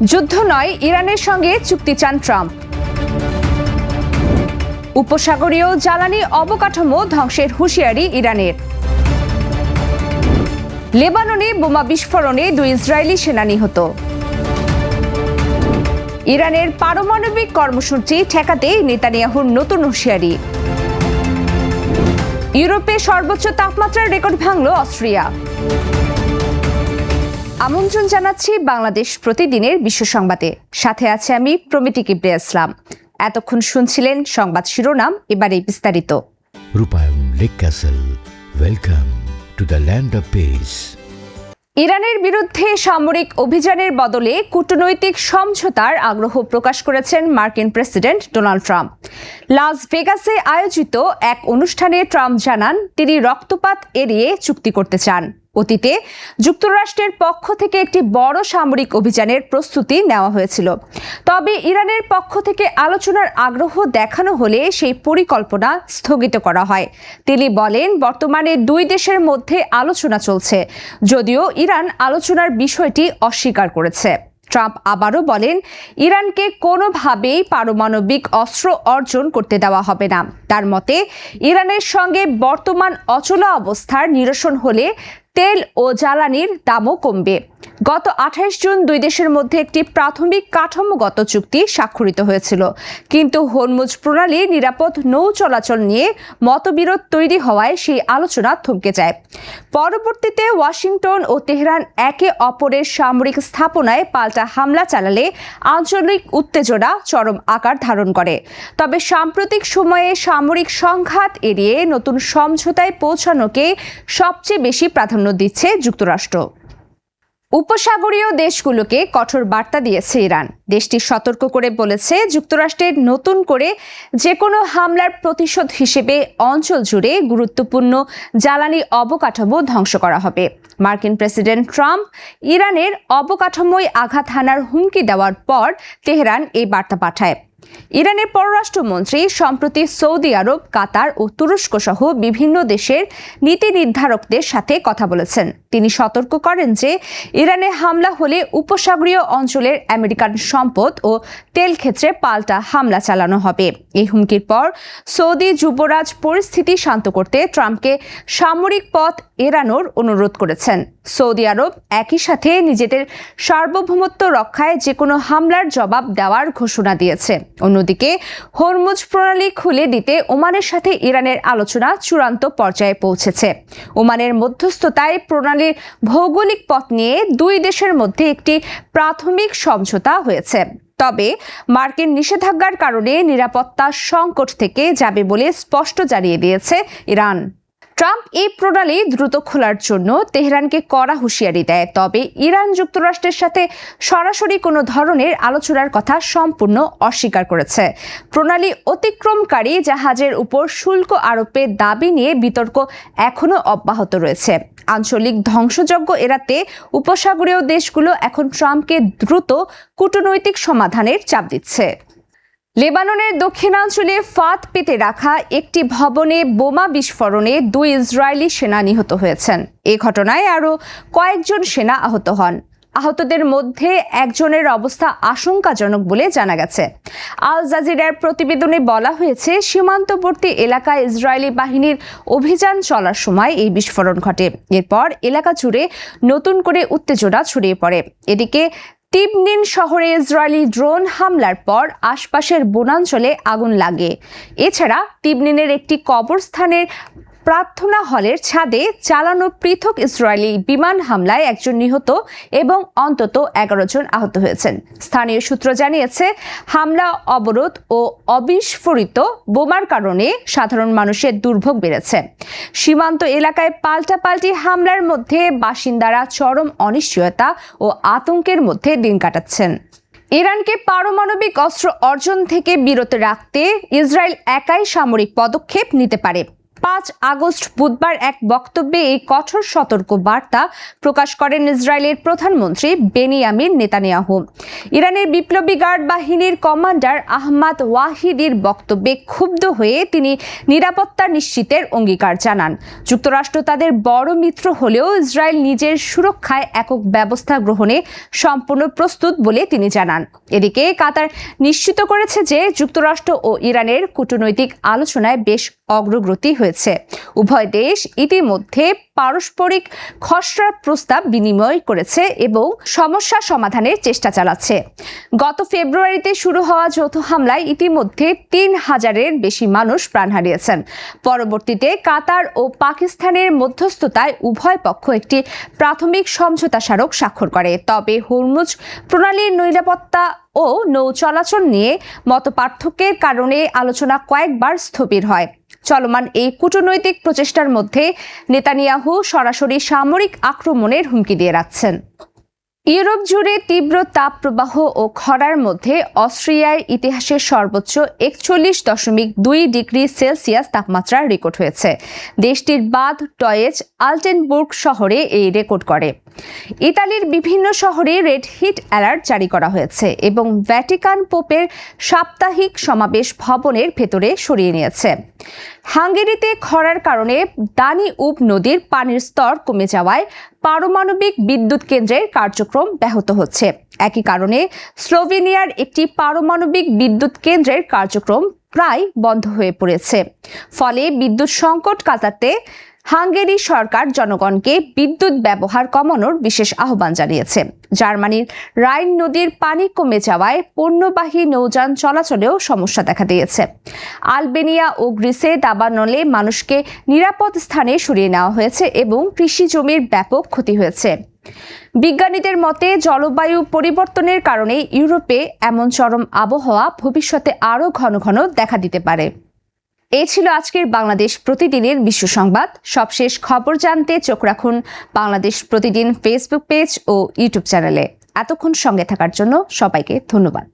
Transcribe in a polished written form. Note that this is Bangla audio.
যুদ্ধ নয়, ইরানের সঙ্গে চুক্তি চান ট্রাম্প। উপসাগরীয় জ্বালানি অবকাঠামো ধ্বংসের হুঁশিয়ারি ইরানের। লেবাননে বোমা বিস্ফোরণে 2 ইসরায়েলি সেনা নিহত। ইরানের পারমাণবিক কর্মসূচি ঠেকাতে নেতানিয়াহুর নতুন হুঁশিয়ারি। ইউরোপে সর্বোচ্চ তাপমাত্রার রেকর্ড ভাঙল অস্ট্রিয়া। আমন্ত্রণ জানাচ্ছি বাংলাদেশ প্রতিদিনের বিশ্ব সংবাদে। সাথে আছে আমি প্রমিতি কিবরিয়া ইসলাম। এতক্ষণ শুনছিলেন সংবাদ শিরোনাম, এবারে বিস্তারিত। রূপায়ণ lake castle, welcome to the land of piece. ইরানের বিরুদ্ধে সামরিক অভিযানের বদলে কূটনৈতিক সমঝোতার আগ্রহ প্রকাশ করেছেন মার্কিন প্রেসিডেন্ট ডোনাল্ড ট্রাম্প। লাস ভেগাসে আয়োজিত এক অনুষ্ঠানে ট্রাম্প জানান তিনি রক্তপাত এড়িয়ে চুক্তি করতে চান। অতীতে যুক্তরাষ্ট্রের পক্ষ থেকে একটি বড় সামরিক অভিযানের প্রস্তুতি নেওয়া হয়েছিল, তবে ইরানের পক্ষ থেকে আলোচনার আগ্রহ দেখানো হলে সেই পরিকল্পনা স্থগিত করা হয়। তিনি বলেন, বর্তমানে 2 দেশের মধ্যে আলোচনা চলছে, যদিও ইরান আলোচনার বিষয়টি অস্বীকার করেছে। ট্রাম্প আবারও বলেন, ইরানকে কোনোভাবেই পারমাণবিক অস্ত্র অর্জন করতে দেওয়া হবে না। তার মতে, ইরানের সঙ্গে বর্তমান অচলাবস্থার নিরসন হলে তেল ও জ্বালানির দামও কমবে। গত 28 জুন 2 দেশের মধ্যে একটি প্রাথমিক কাঠামোগত চুক্তি স্বাক্ষরিত হয়েছিল, কিন্তু হরমুজ প্রণালীর নিরাপদ নৌ চলাচল নিয়ে মতবিরোধ তৈরি হওয়ায় সেই আলোচনা থমকে যায়। পরবর্তীতে ওয়াশিংটন ও তেহরান একে অপরের সামরিক স্থাপনায় পাল্টা হামলা চালালে আঞ্চলিক উত্তেজনা চরম আকার ধারণ করে। তবে সাম্প্রতিক সময়ে সামরিক সংঘাত এড়িয়ে নতুন সমঝোতায় পৌঁছানোকে সবচেয়ে বেশি প্রাধান্য দিচ্ছে যুক্তরাষ্ট্র। উপসাগরীয় দেশগুলোকে কঠোর বার্তা দিয়েছে ইরান। দেশটি সতর্ক করে বলেছে, যুক্তরাষ্ট্রের নতুন করে যে কোনো হামলার প্রতিশোধ হিসেবে অঞ্চল জুড়ে গুরুত্বপূর্ণ জ্বালানি অবকাঠামো ধ্বংস করা হবে। মার্কিন প্রেসিডেন্ট ট্রাম্প ইরানের অবকাঠামোয় আঘাত হানার হুমকি দেওয়ার পর তেহরান এই বার্তা পাঠায়। ইরানের পররাষ্ট্রমন্ত্রী সম্প্রতি সৌদি আরব, কাতার ও তুরস্ক সহ বিভিন্ন দেশের নীতি নির্ধারকদের সাথে কথা বলেছেন। তিনি সতর্ক করেন যে ইরানে হামলা হলে উপসাগরীয় অঞ্চলের আমেরিকান সম্পদ ও তেল ক্ষেত্রে পাল্টা হামলা চালানো হবে। এই হুমকির পর সৌদি যুবরাজ পরিস্থিতি শান্ত করতে ট্রাম্পকে সামরিক পথ এড়ানোর অনুরোধ করেছেন। সৌদি আরব একই সাথে নিজেদের সার্বভৌমত্ব রক্ষায় যে কোনো হামলার জবাব দেওয়ার ঘোষণা দিয়েছে। অন্যদিকে হরমুজ প্রণালী খুলে দিতে ওমানের সাথে ইরানের আলোচনা চূড়ান্ত পর্যায়ে পৌঁছেছে। ওমানের মধ্যস্থতায় প্রণালীর ভৌগোলিক পথ নিয়ে 2 দেশের মধ্যে একটি প্রাথমিক সমঝোতা হয়েছে, তবে মার্কিন নিষেধাজ্ঞার কারণে নিরাপত্তা সংকট থেকে যাবে বলে স্পষ্ট জানিয়ে দিয়েছে ইরান। ট্রাম্প এই প্রণালী দ্রুত খোলার জন্য তেহরানকে কড়া হুঁশিয়ারি দেয়, তবে ইরান যুক্তরাষ্ট্রের সাথে সরাসরি কোনো ধরনের আলোচনার কথা সম্পূর্ণ অস্বীকার করেছে। প্রণালী অতিক্রমকারী জাহাজের উপর শুল্ক আরোপের দাবি নিয়ে বিতর্ক এখনও অব্যাহত রয়েছে। আঞ্চলিক ধ্বংসযজ্ঞ এড়াতে উপসাগরীয় দেশগুলো এখন ট্রাম্পকে দ্রুত কূটনৈতিক সমাধানের চাপ দিচ্ছে। লেবাননের দক্ষিণাঞ্চলে ফাঁদ পেতে রাখা একটি ভবনে বোমা বিস্ফোরণে 2 ইসরায়েলি সেনা নিহত হয়েছেন। এ ঘটনায় আরও কয়েকজন সেনা আহত হন। আহতদের মধ্যে একজনের অবস্থা আশঙ্কাজনক বলে জানা গেছে। আল জাজিরার প্রতিবেদনে বলা হয়েছে, সীমান্তবর্তী এলাকায় ইসরায়েলি বাহিনীর অভিযান চলার সময় এই বিস্ফোরণ ঘটে। এরপর এলাকা জুড়ে নতুন করে উত্তেজনা ছড়িয়ে পড়ে। এদিকে তিবনিন শহরে ইসরায়েলি ড্রোন হামলার পর আশপাশের বনাঞ্চলে আগুন লাগে। এছাড়া তিবনিনের একটি কবরস্থানের প্রার্থনা হলের ছাদে চালানো পৃথক ইসরায়েলি বিমান হামলায় একজন নিহত এবং অন্তত 11 জন আহত হয়েছেন। স্থানীয় সূত্র জানিয়েছে, হামলা, অবরোধ ও অবিস্ফোরিত বোমার কারণে সাধারণ মানুষের দুর্ভোগ বেড়েছে। সীমান্ত এলাকায় পাল্টাপাল্টি হামলার মধ্যে বাসিন্দারা চরম অনিশ্চয়তা ও আতঙ্কের মধ্যে দিন কাটাচ্ছেন। ইরানকে পারমাণবিক অস্ত্র অর্জন থেকে বিরত রাখতে ইসরায়েল একাই সামরিক পদক্ষেপ নিতে পারে। 5 আগস্ট বুধবার এক বক্তব্যে এই কঠোর সতর্ক বার্তা প্রকাশ করেন ইসরায়েলের প্রধানমন্ত্রী বেনিয়ামিন নেতানিয়াহু। ইরানের বিপ্লবী গার্ড বাহিনীর কমান্ডার আহমাদ ওয়াহিদির বক্তব্যে ক্ষুব্ধ হয়ে তিনি নিরাপত্তা নিশ্চিতের অঙ্গীকার জানান। যুক্তরাষ্ট্র তাদের বড় মিত্র হলেও ইসরায়েল নিজের সুরক্ষায় একক ব্যবস্থা গ্রহণে সম্পূর্ণ প্রস্তুত বলে তিনি জানান। এদিকে কাতার নিশ্চিত করেছে যে যুক্তরাষ্ট্র ও ইরানের কূটনৈতিক আলোচনায় বেশ অগ্রগতি হয়েছে। উভয় দেশ ইতিমধ্যে পারস্পরিক খসড়া প্রস্তাব বিনিময় করেছে এবং সমস্যা সমাধানের চেষ্টা চালাচ্ছে। গত ফেব্রুয়ারিতে শুরু হওয়া যৌথ হামলায় ইতিমধ্যে 3000-এর বেশি মানুষ প্রাণ হারিয়েছেন। পরবর্তীতে কাতার ও পাকিস্তানের মধ্যস্থতায় উভয় পক্ষ একটি প্রাথমিক সমঝোতা স্মারক স্বাক্ষর করে। তবে হরমুজ প্রণালীর নিরাপত্তা ও নৌ চলাচল নিয়ে মতপার্থক্যের কারণে আলোচনা কয়েকবার স্থবির হয়। চলমান এই কূটনৈতিক প্রচেষ্টার মধ্যে নেতানিয়াহু সরাসরি সামরিক আক্রমণের হুমকি দিয়ে রাখছেন। ইউরোপ জুড়ে তীব্র তাপপ্রবাহ ও খরার মধ্যে অস্ট্রিয়ার ইতিহাসের সর্বোচ্চ 41.2 ডিগ্রি সেলসিয়াস তাপমাত্রা রেকর্ড হয়েছে। দেশটির বাদ টয়েজ আল্টেনবুর্গ শহরে এই রেকর্ড করে। ইতালির বিভিন্ন শহরে রেড হিট অ্যালার্ট জারি করা হয়েছে এবং ভ্যাটিকান পোপের সাপ্তাহিক সমাবেশ ভবনের ভেতরে সরিয়ে নিয়েছে। হাঙ্গেরিতে খরার কারণে দানিউব নদীর পানির স্তর কমে যাওয়ায় পারমাণবিক বিদ্যুৎ কেন্দ্রের কার্যক্রম ব্যাহত হচ্ছে। একই কারণে স্লোভেনিয়ার একটি পারমাণবিক বিদ্যুৎ কেন্দ্রের কার্যক্রম প্রায় বন্ধ হয়ে পড়েছে। ফলে বিদ্যুৎ সংকট কাটাতে হাঙ্গেরি সরকার জনগণকে বিদ্যুৎ ব্যবহার কমানোর বিশেষ আহ্বান জানিয়েছে। জার্মানির রাইন নদীর পানি কমে যাওয়ায় পণ্যবাহী নৌযান চলাচলেও সমস্যা দেখা দিয়েছে। আলবেনিয়া ও গ্রিসে দাবানলে মানুষকে নিরাপদ স্থানে সরিয়ে নেওয়া হয়েছে এবং কৃষি জমির ব্যাপক ক্ষতি হয়েছে। বিজ্ঞানীদের মতে জলবায়ু পরিবর্তনের কারণে ইউরোপে এমন চরম আবহাওয়া ভবিষ্যতে আরও ঘন ঘন দেখা দিতে পারে। এই ছিল আজকের বাংলাদেশ প্রতিদিনের বিশ্ব সংবাদ। সবশেষ খবর জানতে চোখ রাখুন বাংলাদেশ প্রতিদিন ফেসবুক পেজ ও ইউটিউব চ্যানেলে। এতক্ষণ সঙ্গে থাকার জন্য সবাইকে ধন্যবাদ।